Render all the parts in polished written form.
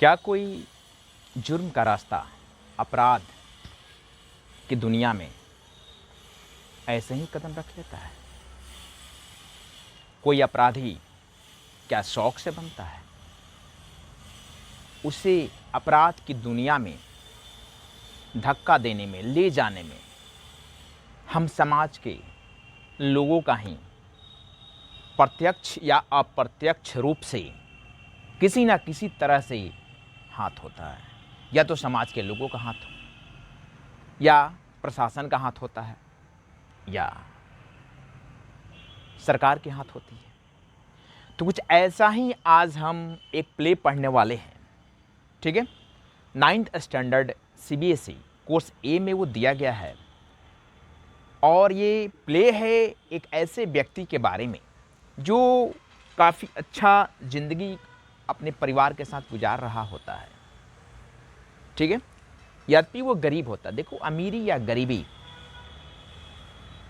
क्या कोई जुर्म का रास्ता अपराध की दुनिया में ऐसे ही कदम रख लेता है? कोई अपराधी क्या शौक से बनता है? उसे अपराध की दुनिया में धक्का देने में, ले जाने में हम समाज के लोगों का ही प्रत्यक्ष या अप्रत्यक्ष रूप से किसी ना किसी तरह से हाथ होता है। या तो समाज के लोगों का हाथ हो, या प्रशासन का हाथ होता है, या सरकार के हाथ होती है। तो कुछ ऐसा ही आज हम एक प्ले पढ़ने वाले हैं, ठीक है। 9th स्टैंडर्ड CBSE कोर्स ए में वो दिया गया है, और ये प्ले है एक ऐसे व्यक्ति के बारे में जो काफ़ी अच्छा ज़िंदगी अपने परिवार के साथ गुजार रहा होता है, ठीक है। यद्यपि वो गरीब होता है। देखो, अमीरी या गरीबी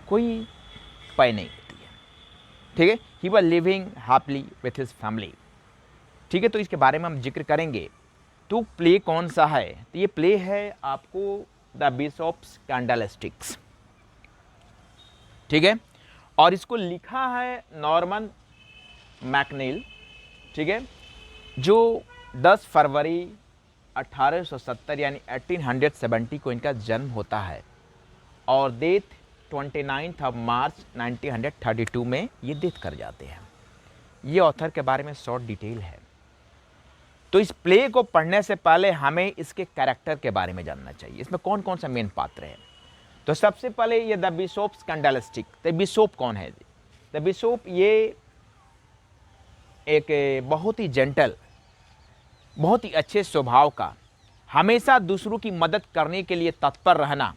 कोई तय नहीं होती है, ठीक है। He was living happily with his family, ठीक है। तो इसके बारे में हम जिक्र करेंगे। तो प्ले कौन सा है? तो ये प्ले है आपको द बिशॉप्स कैंडलस्टिक्स, ठीक है। और इसको लिखा है नॉर्मन मैकनील, ठीक है, जो 10 फरवरी 1870 यानी 1870 को इनका जन्म होता है, और डेथ 29 मार्च 1932 में ये डेथ कर जाते हैं। ये ऑथर के बारे में शॉर्ट डिटेल है। तो इस प्ले को पढ़ने से पहले हमें इसके कैरेक्टर के बारे में जानना चाहिए, इसमें कौन कौन सा मेन पात्र है। तो सबसे पहले ये द बिशॉप्स कैंडलस्टिक। द बिशॉप कौन है? द बिशॉप ये एक बहुत ही जेंटल, बहुत ही अच्छे स्वभाव का, हमेशा दूसरों की मदद करने के लिए तत्पर रहना,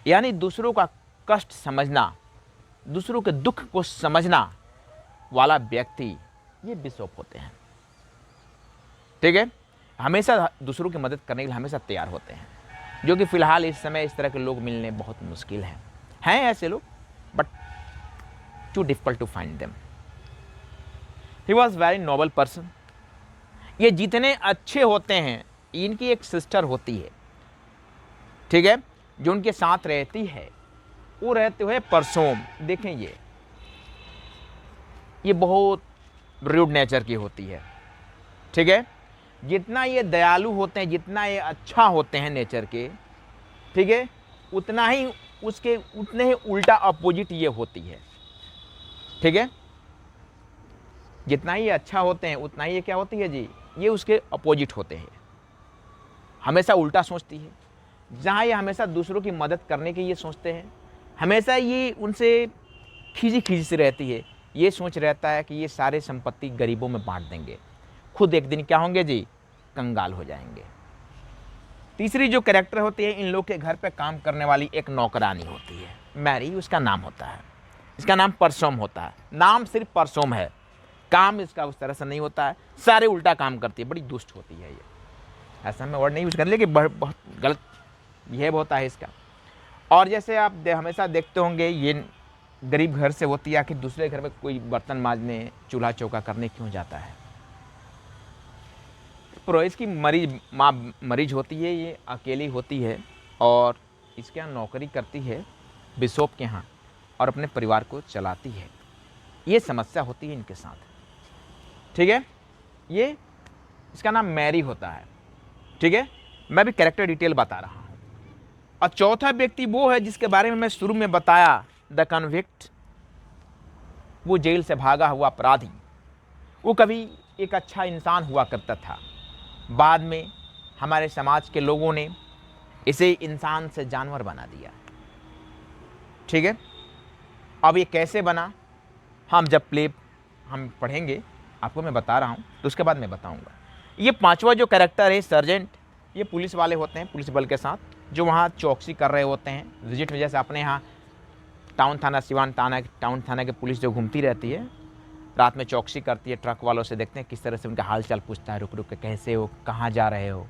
यानी दूसरों का कष्ट समझना, दूसरों के दुख को समझना वाला व्यक्ति, ये बिशॉप होते हैं, ठीक है। हमेशा दूसरों की मदद करने के लिए हमेशा तैयार होते हैं, जो कि फ़िलहाल इस समय इस तरह के लोग मिलने बहुत मुश्किल हैं ऐसे लोग, but too difficult to find them. He was very noble person. ये जितने अच्छे होते हैं, इनकी एक सिस्टर होती है, ठीक है, जो उनके साथ रहती है। वो रहते हुए परसोम, देखें ये बहुत रूड नेचर की होती है, ठीक है। जितना ये दयालु होते हैं, जितना ये अच्छा होते हैं नेचर के, ठीक है, उतना ही उतने ही उल्टा अपोजिट ये होती है, ठीक है। जितना ही ये अच्छा होते हैं, उतना ही ये क्या होती है जी, ये उसके अपोजिट होते हैं। हमेशा उल्टा सोचती है। जहाँ ये हमेशा दूसरों की मदद करने की ये सोचते हैं, हमेशा ये उनसे खींची से रहती है। ये सोच रहता है कि ये सारे संपत्ति गरीबों में बांट देंगे, खुद एक दिन क्या होंगे जी, कंगाल हो जाएंगे। तीसरी जो कैरेक्टर होती है, इन लोग के घर पे काम करने वाली एक नौकरानी होती है, मैरी उसका नाम होता है। इसका नाम परसोम होता है। नाम सिर्फ परसोम है, काम इसका उस तरह से नहीं होता है। सारे उल्टा काम करती है, बड़ी दुष्ट होती है ये। ऐसा मैं वर्ड नहीं यूज कर, लेकिन बहुत गलत बिहेव होता है इसका। और जैसे आप हमेशा देखते होंगे, ये गरीब घर से होती है, आखिर दूसरे घर में कोई बर्तन मांजने, चूल्हा चौका करने क्यों जाता है? प्रोइस की माँ मरीज होती है, ये अकेली होती है, और इसके यहाँ नौकरी करती है बिशॉप के यहाँ, और अपने परिवार को चलाती है। ये समस्या होती है इनके साथ, ठीक है। ये इसका नाम मैरी होता है, ठीक है। मैं भी कैरेक्टर डिटेल बता रहा हूँ। और चौथा व्यक्ति वो है जिसके बारे में मैं शुरू में बताया, द कन्विक्ट। वो जेल से भागा हुआ अपराधी। वो कभी एक अच्छा इंसान हुआ करता था, बाद में हमारे समाज के लोगों ने इसे इंसान से जानवर बना दिया, ठीक है। अब ये कैसे बना, हम जब प्ले हम पढ़ेंगे, आपको मैं बता रहा हूँ, तो उसके बाद मैं बताऊँगा। ये पांचवा जो कैरेक्टर है, सर्जेंट, ये पुलिस वाले होते हैं, पुलिस बल के साथ, जो वहाँ चौकसी कर रहे होते हैं विजिट में। जैसे अपने यहाँ टाउन थाना, सिवान थाना, टाउन थाना की पुलिस जो घूमती रहती है, रात में चौकसी करती है, ट्रक वालों से देखते हैं किस तरह से उनका हाल चाल पूछता है, रुक रुक के कैसे हो, कहाँ जा रहे हो,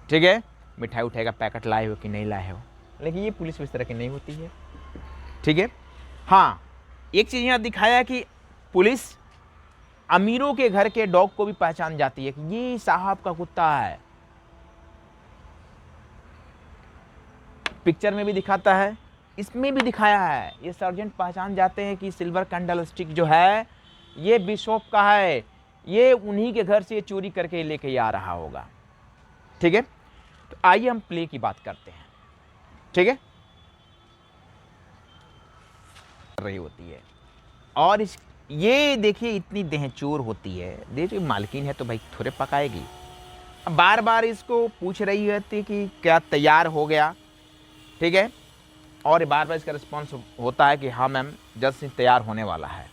ठीक है, मिठाई उठाई का पैकेट लाए हो कि नहीं लाए हो। लेकिन ये पुलिस इस तरह की नहीं होती है, ठीक है। हाँ, एक चीज़ यहाँ दिखाया है कि पुलिस अमीरों के घर के डॉग को भी पहचान जाती है कि ये साहब का कुत्ता है। पिक्चर में भी दिखाता है, इसमें भी दिखाया है। ये सर्जेंट पहचान जाते हैं कि सिल्वर कैंडल स्टिक जो है ये बिशॉप का है, ये उन्हीं के घर से ये चोरी करके लेके आ रहा होगा। ठीक है, तो आइए हम प्ले की बात करते हैं। ठीक है, रही होती है और ये देखिए इतनी देहचोर होती है। देखिए मालकिन है तो भाई थोड़े पकाएगी। अब बार बार इसको पूछ रही होती कि क्या तैयार हो गया। ठीक है, और बार बार इसका रिस्पॉन्स होता है कि हाँ मैम जल्द से तैयार होने वाला है।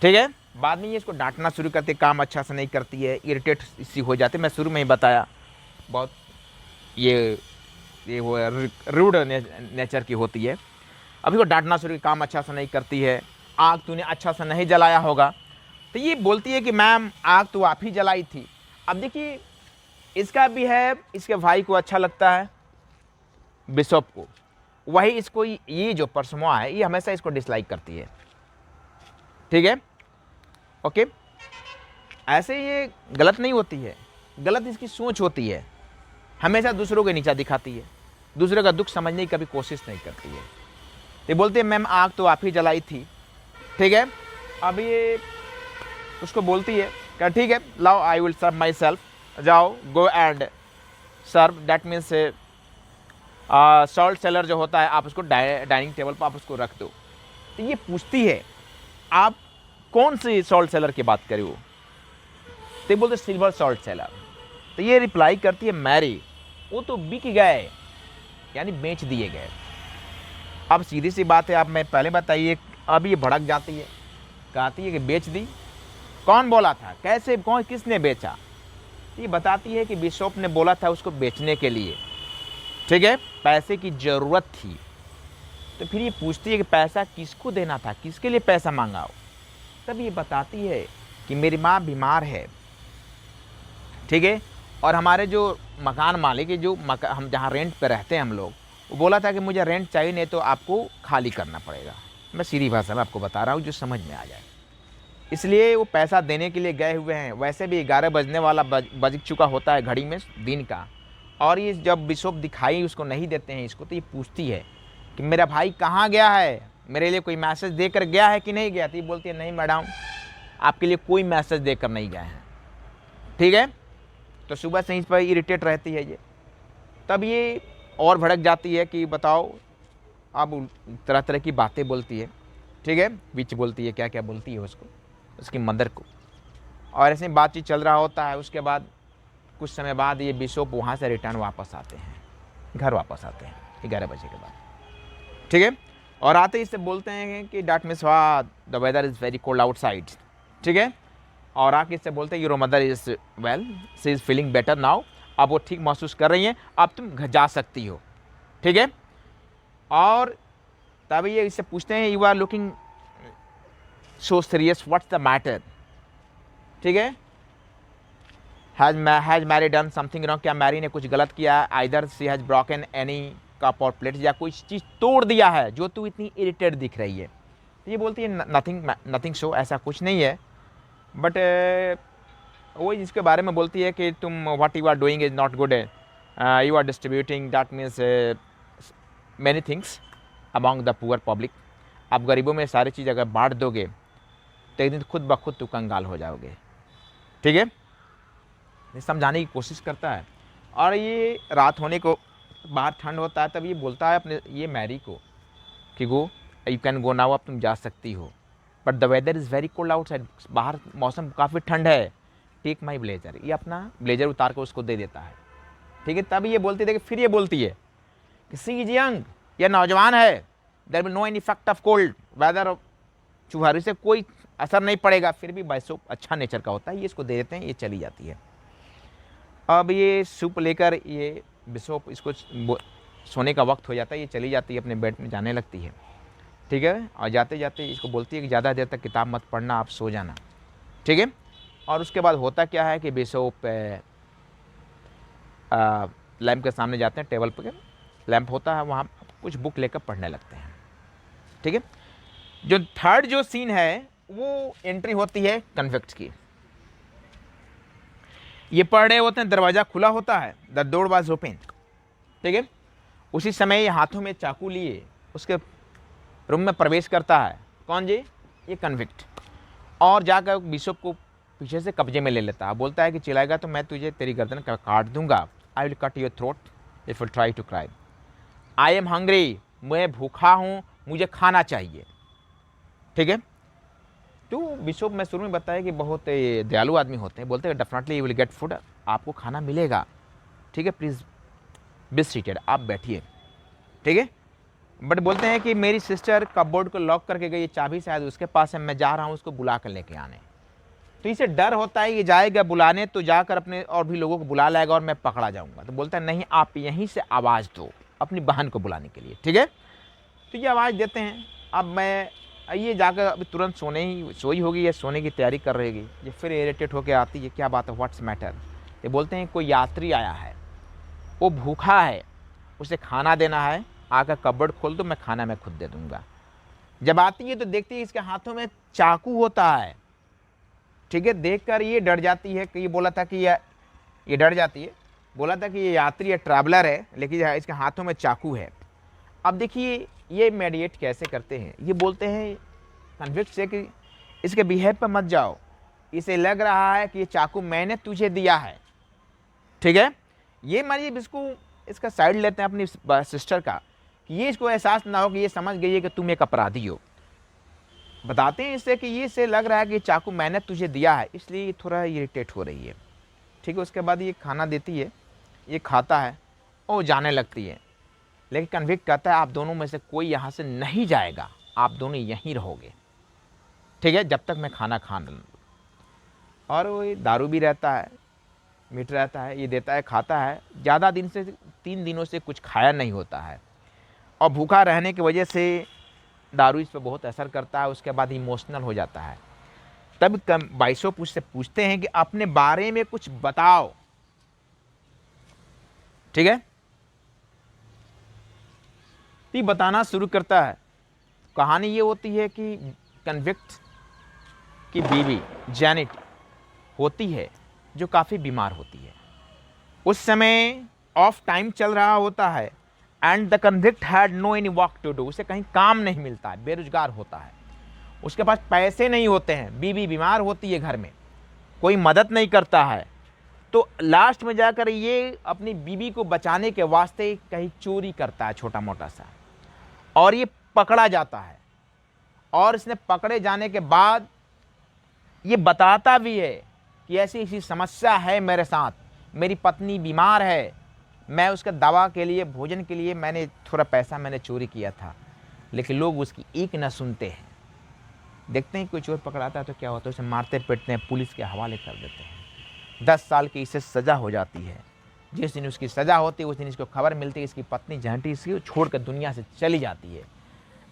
ठीक है, बाद में ये इसको डांटना शुरू करती है, काम अच्छा से नहीं करती है, इरिटेट इसी हो जाते। मैं शुरू में ही बताया बहुत ये वो रूड नेचर की होती है। अभी वो डांटना शुरू, काम अच्छा से नहीं करती है, आग तूने अच्छा से नहीं जलाया होगा। तो ये बोलती है कि मैम आग तो आप ही जलाई थी। अब देखिए इसका भी है, इसके भाई को अच्छा लगता है बिशॉप को, वही इसको ये जो परसमोआ है ये हमेशा इसको डिसलाइक करती है। ठीक है, ओके, ऐसे ये गलत नहीं होती है, गलत इसकी सोच होती है। हमेशा दूसरों को नीचा दिखाती है, दूसरे का दुख समझने की कभी कोशिश नहीं करती है। ये बोलते हैं मैम आग तो आप ही जलाई थी। ठीक है, अब ये उसको बोलती है क्या ठीक है लाओ I will serve myself, जाओ go and serve, that means salt seller जो होता है आप उसको डाइनिंग टेबल पर आप उसको रख दो। तो ये पूछती है आप कौन सी सॉल्ट सेलर की बात करी हो। तो बोलते सिल्वर सॉल्ट सेलर। तो ये रिप्लाई करती है मैरी वो तो बिक गए, यानी बेच दिए गए। अब सीधी सी बात है, आप मैं पहले बताइए, अब ये भड़क जाती है, कहती है कि बेच दी, कौन बोला था, कैसे, कौन, किसने बेचा। ये बताती है कि बिशॉप ने बोला था उसको बेचने के लिए। ठीक है, पैसे की ज़रूरत थी। तो फिर ये पूछती है कि पैसा किसको देना था, किसके लिए पैसा मांगा हो। तब ये बताती है कि मेरी माँ बीमार है। ठीक है, और हमारे जो मकान मालिक है, जो हम जहाँ रेंट पे रहते हैं हम लोग, वो बोला था कि मुझे रेंट चाहिए नहीं तो आपको खाली करना पड़ेगा। मैं सीधी भाषा में आपको बता रहा हूँ जो समझ में आ जाए, इसलिए वो पैसा देने के लिए गए हुए हैं। वैसे भी 11 बजने वाला बज चुका होता है घड़ी में दिन का, और ये जब बिशॉप दिखाई उसको नहीं देते हैं इसको, तो ये पूछती है कि मेरा भाई कहाँ गया है, मेरे लिए कोई मैसेज देकर गया है कि नहीं गया। तो ये बोलती है नहीं मैडम आपके लिए कोई मैसेज देकर नहीं गए हैं। ठीक है, तो सुबह से इस पर इरिटेट रहती है ये। तब ये और भड़क जाती है कि बताओ, अब तरह तरह की बातें बोलती है। ठीक है, बीच बोलती है, क्या क्या बोलती है उसको, उसकी मदर को, और ऐसे बातचीत चल रहा होता है। उसके बाद कुछ समय बाद ये बिशॉप वहाँ से रिटर्न वापस आते हैं, घर वापस आते हैं 11 बजे के बाद। ठीक है, और आते ही इससे बोलते हैं कि that means the weather is very cold outside. ठीक है, और आके इससे बोलते हैं your mother is well, she is feeling better now, अब वो ठीक महसूस कर रही हैं, अब तुम घर जा सकती हो। ठीक है, और तभी ये इससे पूछते हैं you are looking so serious, what's the matter. ठीक है, has Mary done something wrong, क्या मैरी ने कुछ गलत किया, either she has broken any cup और प्लेट, या कोई चीज़ तोड़ दिया है जो तू इतनी इरिटेट दिख रही है। तो ये बोलती है नथिंग सो, ऐसा कुछ नहीं है, बट वो जिसके बारे में बोलती है कि तुम what you are doing is not good, you are distributing that means many things among the poor public. आप गरीबों में सारी चीज़ अगर बांट दोगे तो एक दिन खुद ब खुद तू कंगाल हो जाओगे। ठीक है, ये समझाने की कोशिश करता है। और ये रात होने को बाहर ठंड होता है, तब ये बोलता है अपने ये मैरी को कि go you can go now, अब तुम जा सकती हो, but the weather is very cold outside, बाहर मौसम काफ़ी ठंड है, टेक माई ब्लेजर, ये अपना ब्लेजर उतार कर उसको दे देता है। ठीक है, तब ये बोलती है कि फिर ये बोलती है कि सी इज यंग, यह नौजवान है, there will no any effect of cold weather, चुहारी से कोई असर नहीं पड़ेगा। फिर भी बिशॉप अच्छा नेचर का होता है, ये इसको दे देते हैं, ये चली जाती है। अब ये सूप लेकर ये बिशॉप, इसको सोने का वक्त हो जाता है, ये चली जाती है, अपने बेड में जाने लगती है। ठीक है, और जाते जाते इसको बोलती है कि ज़्यादा देर तक किताब मत पढ़ना, आप सो जाना। ठीक है, और उसके बाद होता क्या है कि बिशॉप लैंप के सामने जाते हैं, टेबल पर लैंप होता है, वहाँ कुछ बुक लेकर पढ़ने लगते हैं। ठीक है, जो थर्ड जो सीन है वो एंट्री होती है कन्विक्ट की। ये पढ़ रहे होते हैं, दरवाज़ा खुला होता है, द डोर वाज ओपन, ठीक है। उसी समय ये हाथों में चाकू लिए उसके रूम में प्रवेश करता है। कौन जी? ये कन्विक्ट। और जाकर बिशप को पीछे से कब्जे में ले लेता है, बोलता है कि चिल्लाएगा तो मैं तुझे तेरी गर्दन काट दूंगा। I will cut your throat if you try to cry. I am hungry, मैं भूखा हूँ, मुझे खाना चाहिए, ठीक है। तो बिशप में शुरू में बताया कि बहुत दयालु आदमी होते हैं, बोलते हैं definitely you will get food, आपको खाना मिलेगा, ठीक है, प्लीज़ बी सीटेड, आप बैठिए, ठीक है। बट बोलते हैं कि मेरी सिस्टर कपबोर्ड को लॉक करके गई, चाबी शायद उसके पास है, मैं जा रहा हूँ उसको बुला कर लेके आने। तो इसे डर होता है, ये जाएगा बुलाने तो जाकर अपने और भी लोगों को बुला लाएगा और मैं पकड़ा जाऊँगा। तो बोलता है नहीं, आप यहीं से आवाज़ दो अपनी बहन को बुलाने के लिए, ठीक है। तो ये आवाज़ देते हैं। अब मैं ये जाकर अभी तुरंत सोई होगी या सोने की तैयारी कर रहेगी। ये फिर इरिटेट होकर आती है, क्या बात है, व्हाट्स मैटर। ये बोलते हैं कोई यात्री आया है, वो भूखा है, उसे खाना देना है, आकर कपबोर्ड खोल दो, मैं खाना मैं खुद दे दूंगा। जब आती है तो देखती है इसके हाथों में चाकू होता है, ठीक है। देखकर ये डर जाती है कि ये बोला था कि ये डर जाती है, बोला था कि ये यात्री है, ट्रैवलर है, लेकिन इसके हाथों में चाकू है। अब देखिए ये मेडिएट कैसे करते हैं, ये बोलते हैं कन्विक्ट से कि इसके बिहेव पर मत जाओ, इसे लग रहा है कि ये चाकू मैंने तुझे दिया है, ठीक है। ये मानिए इसको इसका साइड लेते हैं अपनी सिस्टर का, कि ये इसको एहसास ना हो कि ये समझ गई है कि तुम एक अपराधी हो। बताते हैं इससे कि ये इसे लग रहा है कि चाकू मैंने तुझे दिया है, इसलिए ये थोड़ा इरिटेट हो रही है, ठीक है। उसके बाद ये खाना देती है, ये खाता है और जाने लगती है। लेकिन कन्विक्ट कहता है आप दोनों में से कोई यहाँ से नहीं जाएगा, आप दोनों यहीं रहोगे, ठीक है, जब तक मैं खाना खा लूँ। और वो दारू भी रहता है, मीट रहता है, ये देता है, खाता है। ज़्यादा दिन से 3 दिनों से कुछ खाया नहीं होता है और भूखा रहने की वजह से दारू इस पर बहुत असर करता है। उसके बाद इमोशनल हो जाता है। तब बाइशप उससे पूछते हैं कि अपने बारे में कुछ बताओ, ठीक है। तो बताना शुरू करता है। कहानी ये होती है कि कन्विक्ट की बीवी जैनेट होती है जो काफ़ी बीमार होती है। उस समय ऑफ टाइम चल रहा होता है and the convict had no any work to do. उसे कहीं काम नहीं मिलता है, बेरोजगार होता है, उसके पास पैसे नहीं होते हैं, बीवी बीमार होती है घर में, कोई मदद नहीं करता है। तो लास्ट में जाकर ये अपनी बीवी को बचाने के वास्ते कहीं चोरी करता है छोटा मोटा सा, और ये पकड़ा जाता है। और इसने पकड़े जाने के बाद ये बताता भी है कि ऐसी ऐसी समस्या है मेरे साथ, मेरी पत्नी बीमार है, मैं उसका दवा के लिए, भोजन के लिए मैंने थोड़ा पैसा मैंने चोरी किया था, लेकिन लोग उसकी एक न सुनते हैं। देखते हैं कोई चोर पकड़ाता है तो क्या होता है, उसे मारते पीटते हैं, पुलिस के हवाले कर देते हैं। 10 साल की इसे सज़ा हो जाती है। जिस दिन उसकी सज़ा होती है उस दिन इसको खबर मिलती है इसकी पत्नी जहंटी इसकी छोड़कर दुनिया से चली जाती है।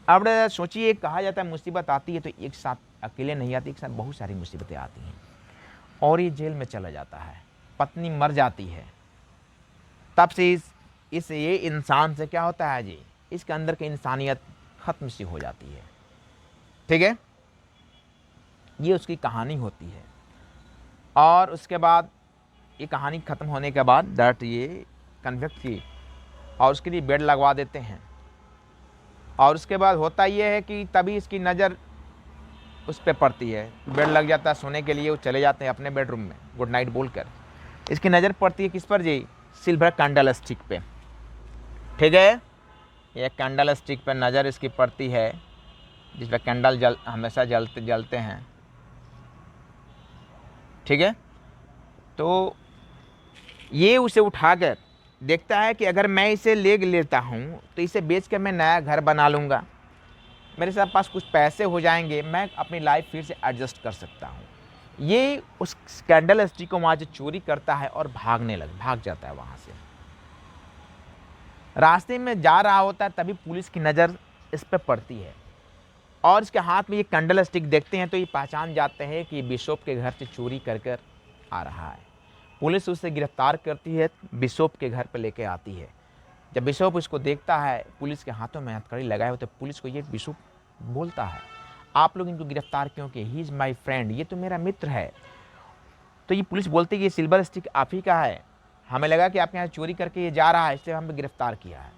अब सोचिए, कहा जाता है मुसीबत आती है तो एक साथ अकेले नहीं आती, एक साथ बहुत सारी मुसीबतें आती हैं। और ये जेल में चला जाता है, पत्नी मर जाती है। तब से इस ये इंसान से क्या होता है जी, इसके अंदर की इंसानियत ख़त्म सी हो जाती है, ठीक है। ये उसकी कहानी होती है। और उसके बाद ये कहानी ख़त्म होने के बाद दैट ये कन्विक्ट की और उसके लिए बेड लगवा देते हैं। और उसके बाद होता ये है कि तभी इसकी नज़र उस पर पड़ती है, बेड लग जाता है सोने के लिए, वो चले जाते हैं अपने बेडरूम में गुड नाइट बोलकर। इसकी नज़र पड़ती है किस पर जी, सिल्वर कैंडल स्टिक पे, ठीक है। ये कैंडल स्टिक पर नज़र इसकी पड़ती है जिस पर कैंडल हमेशा जलते हैं, ठीक है। तो ये उसे उठाकर देखता है कि अगर मैं इसे ले लेता हूँ तो इसे बेचकर मैं नया घर बना लूँगा, मेरे साथ पास कुछ पैसे हो जाएंगे, मैं अपनी लाइफ फिर से एडजस्ट कर सकता हूँ। ये उस कैंडल स्टिक को वहाँ से चोरी करता है और भाग जाता है वहाँ से। रास्ते में जा रहा होता है तभी पुलिस की नज़र इस पर पड़ती है और इसके हाथ में ये कैंडल स्टिक देखते हैं तो ये पहचान जाते हैं कि बिशप के घर से चोरी कर आ रहा है। पुलिस उसे गिरफ्तार करती है, बिशप के घर पर लेके आती है। जब बिशप इसको देखता है, पुलिस के हाथों में हथकड़ी लगाए होते, पुलिस को ये बिशप बोलता है आप लोग इनको गिरफ्तार क्यों किए? ही इज़ माई फ्रेंड, ये तो मेरा मित्र है। तो ये पुलिस बोलती है कि ये सिल्वर स्टिक आप ही का है, हमें लगा कि आपके यहाँ चोरी करके ये जा रहा है, इसलिए हमें गिरफ्तार किया है।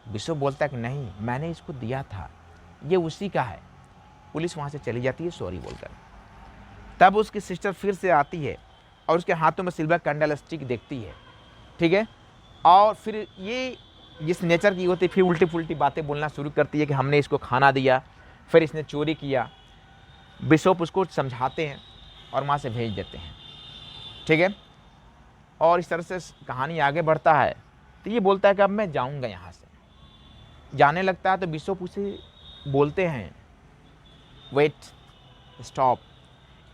बिशप बोलता है कि नहीं, मैंने इसको दिया था, ये उसी का है। पुलिस वहाँ से चली जाती है सॉरी बोलकर। तब उसकी सिस्टर फिर से आती है और उसके हाथों में सिल्वर कैंडल स्टिक देखती है, ठीक है। और फिर ये जिस नेचर की होती है, फिर उल्टी पुल्टी बातें बोलना शुरू करती है कि हमने इसको खाना दिया, फिर इसने चोरी किया। बिशप उसको समझाते हैं और वहाँ से भेज देते हैं, ठीक है। और इस तरह से कहानी आगे बढ़ता है। तो ये बोलता है कि अब मैं जाऊँगा यहाँ से। जाने लगता है तो बिशप उसे बोलते हैं, wait, stop,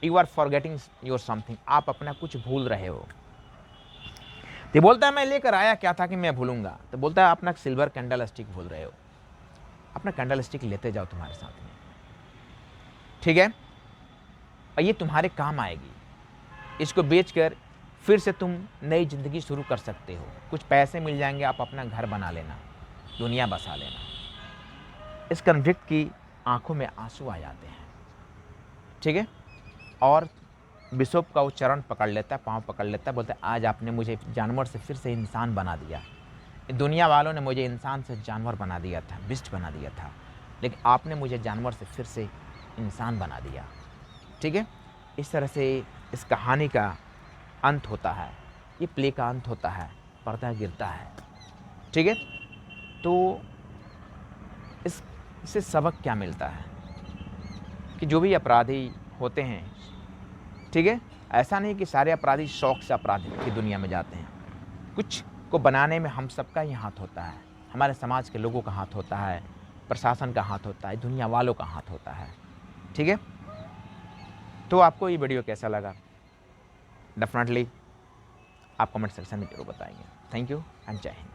you are forgetting your something, आप अपना कुछ भूल रहे हो। तो बोलता है मैं लेकर आया क्या था कि मैं भूलूंगा? तो बोलता है अपना सिल्वर कैंडल स्टिक भूल रहे हो, अपना कैंडल स्टिक लेते जाओ तुम्हारे साथ में, ठीक है, और ये तुम्हारे काम आएगी। इसको बेचकर फिर से तुम नई ज़िंदगी शुरू कर सकते हो, कुछ पैसे मिल जाएंगे, आप अपना घर बना लेना, दुनिया बसा लेना। इस कन्विक्ट की आंखों में आंसू आ जाते हैं, ठीक है। और बिशप का वो चरण पकड़ लेता है, पाँव पकड़ लेता है, बोलता है आज आपने मुझे जानवर से फिर से इंसान बना दिया। दुनिया वालों ने मुझे इंसान से जानवर बना दिया था, बिस्ट बना दिया था, लेकिन आपने मुझे जानवर से फिर से इंसान बना दिया, ठीक है। इस तरह से इस कहानी का अंत होता है, ये प्ले का अंत होता है, पर्दा गिरता है, ठीक है। तो इससे सबक क्या मिलता है कि जो भी अपराधी होते हैं, ठीक है, ऐसा नहीं कि सारे अपराधी शौक से अपराधी की दुनिया में जाते हैं, कुछ को बनाने में हम सबका ही हाथ होता है, हमारे समाज के लोगों का हाथ होता है, प्रशासन का हाथ होता है, दुनिया वालों का हाथ होता है, ठीक है। तो आपको ये वीडियो कैसा लगा डेफिनेटली आप कमेंट सेक्शन में जरूर बताएंगे। थैंक यू एंड जय हिंद।